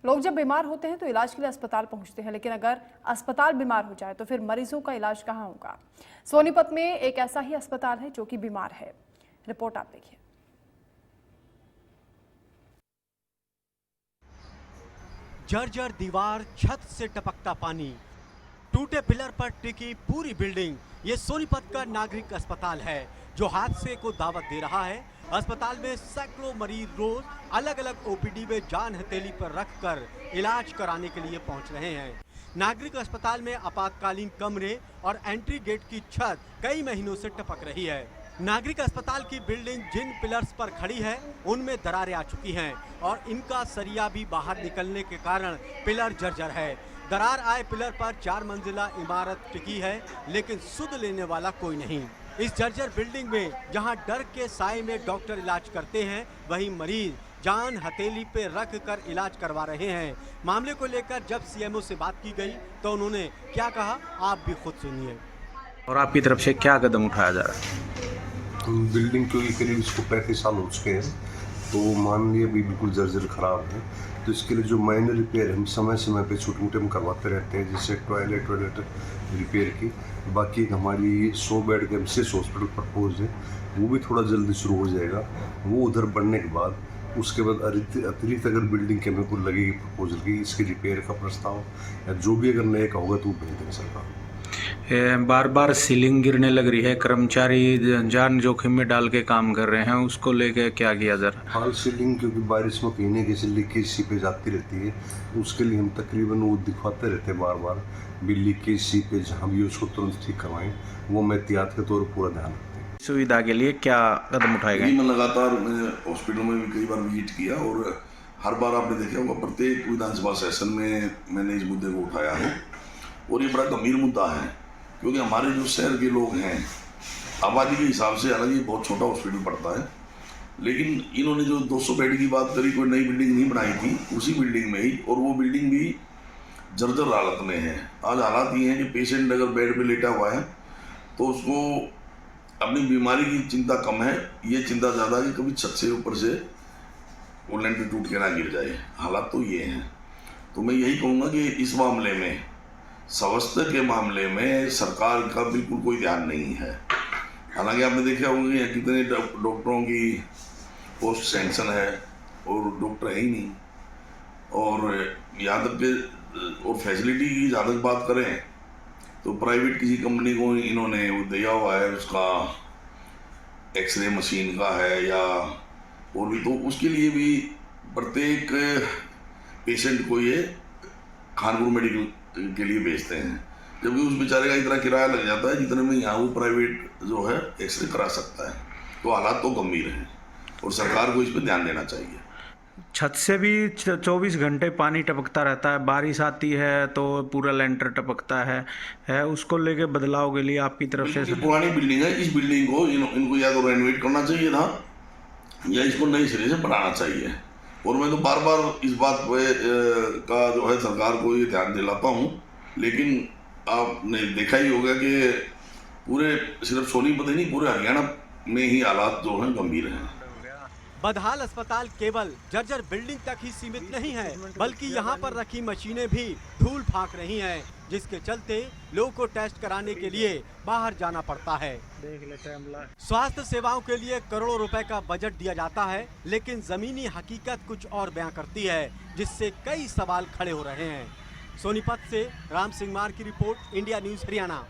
लोग जब बीमार होते हैं तो इलाज के लिए अस्पताल पहुंचते हैं, लेकिन अगर अस्पताल बीमार हो जाए तो फिर मरीजों का इलाज कहां होगा। सोनीपत में एक ऐसा ही अस्पताल है जो कि बीमार है। रिपोर्ट आप देखिए। जर्जर दीवार, छत से टपकता पानी, टूटे पिलर पर टिकी पूरी बिल्डिंग। ये सोनीपत का नागरिक अस्पताल है जो हादसे को दावत दे रहा है। अस्पताल में सैकड़ों मरीज रोज अलग अलग ओपीडी में जान हथेली पर रखकर इलाज कराने के लिए पहुंच रहे हैं। नागरिक अस्पताल में आपातकालीन कमरे और एंट्री गेट की छत कई महीनों से टपक रही है। नागरिक अस्पताल की बिल्डिंग जिन पिलर्स पर खड़ी है उनमें दरारें आ चुकी हैं और इनका सरिया भी बाहर निकलने के कारण पिलर जर्जर है। दरार आए पिलर पर 4 मंजिला इमारत टिकी है, लेकिन सुध लेने वाला कोई नहीं। इस जर्जर बिल्डिंग में जहां डर के साए में डॉक्टर इलाज करते हैं, वहीं मरीज जान हथेली पे रख कर इलाज करवा रहे हैं। मामले को लेकर जब सीएमओ से बात की गई तो उन्होंने क्या कहा, आप भी खुद सुनिए। और आपकी तरफ से क्या कदम उठाया जा रहा है? बिल्डिंग के करीब इसको 35 साल हो चुके हैं, तो मान लिया भी बिल्कुल जर्जर ख़राब है। तो इसके लिए जो माइनर रिपेयर हम समय समय पे छोटे मोटे हम करवाते रहते हैं, जैसे टॉयलेट रिपेयर की। बाकी हमारी 100 बेड के एमसीएच हॉस्पिटल प्रपोज है, वो भी थोड़ा जल्दी शुरू हो जाएगा। वो उधर बढ़ने के बाद उसके बाद अतिरिक्त अगर बिल्डिंग के हमें कोई लगेगी प्रपोजल की इसके रिपेयर का प्रस्ताव या जो भी अगर नए का होगा तो वो भेज देंगे सरकार। बार बार सीलिंग गिरने लग रही है, कर्मचारी जान जोखिम में डाल के काम कर रहे हैं, उसको लेके क्या किया जा रहा है? हाल सीलिंग क्योंकि बारिश में कहीं ना कहीं लीकेज सीपेज जाती रहती है, उसके लिए हम तकरीबन वो दिखवाते रहते हैं बार बार भी लीकेज सीपेज हम भी उसको तुरंत ठीक करवाएं। वो मैं एहतियात के तौर पर पूरा ध्यान रखते हैं। सुविधा के लिए क्या कदम उठाए गए? मैं लगातार हॉस्पिटल में भी कई बार विजिट किया और हर बार आपने देखा होगा प्रत्येक विधानसभा सेशन में मैंने इस मुद्दे को उठाया है। और ये बड़ा गंभीर मुद्दा है क्योंकि हमारे जो शहर के लोग हैं आबादी के हिसाब से, हालांकि बहुत छोटा हॉस्पिटल पड़ता है, लेकिन इन्होंने जो 200 बेड की बात करी, कोई नई बिल्डिंग नहीं बनाई थी, उसी बिल्डिंग में ही, और वो बिल्डिंग भी जर्जर हालत में है। आज हालात ये हैं कि पेशेंट अगर बेड पे लेटा हुआ है तो उसको अपनी बीमारी की चिंता कम है, ये चिंता ज़्यादा है कि कभी छत से ऊपर से वो लेंटर टूट के ना गिर जाए। हालात तो ये हैं। तो मैं यही कहूँगा कि इस मामले में, स्वास्थ्य के मामले में सरकार का बिल्कुल कोई ध्यान नहीं है। हालांकि आपने देखा होगा कि कितने डॉक्टरों की पोस्ट सैंक्शन है और डॉक्टर है ही नहीं। और यहाँ तक के और फैसिलिटी की ज़्यादा बात करें तो प्राइवेट किसी कंपनी को इन्होंने वो दिया हुआ है, उसका एक्सरे मशीन का है या और भी, तो उसके लिए भी प्रत्येक पेशेंट को ये खानपुर मेडिकल के लिए भेजते हैं, जबकि उस बेचारे का इतना किराया लग जाता है जितने में यहाँ वो प्राइवेट जो है एक्सरे करा सकता है। तो हालात तो गंभीर हैं और सरकार को इस पर ध्यान देना चाहिए। छत से भी 24 घंटे पानी टपकता रहता है, बारिश आती है तो पूरा लेंटर टपकता है उसको लेके बदलाव के लिए आपकी तरफ से? पुरानी बिल्डिंग है, इस बिल्डिंग को इनको या तो रेनोवेट करना चाहिए था या इसको नई सिरे से बनाना चाहिए। और मैं तो बार बार इस बात पे का जो है सरकार को ये ध्यान दिलाता हूँ, लेकिन आपने देखा ही होगा कि पूरे सिर्फ सोनीपत ही नहीं, पूरे हरियाणा में ही हालात जो हैं गंभीर हैं। बदहाल अस्पताल केवल जर्जर बिल्डिंग तक ही सीमित नहीं है, बल्कि यहाँ पर रखी मशीनें भी धूल फांक रही हैं, जिसके चलते लोगों को टेस्ट कराने के लिए बाहर जाना पड़ता है। स्वास्थ्य सेवाओं के लिए करोड़ों रुपए का बजट दिया जाता है, लेकिन जमीनी हकीकत कुछ और बयां करती है, जिससे कई सवाल खड़े हो रहे हैं। सोनीपत से राम सिंह मार की रिपोर्ट, इंडिया न्यूज हरियाणा।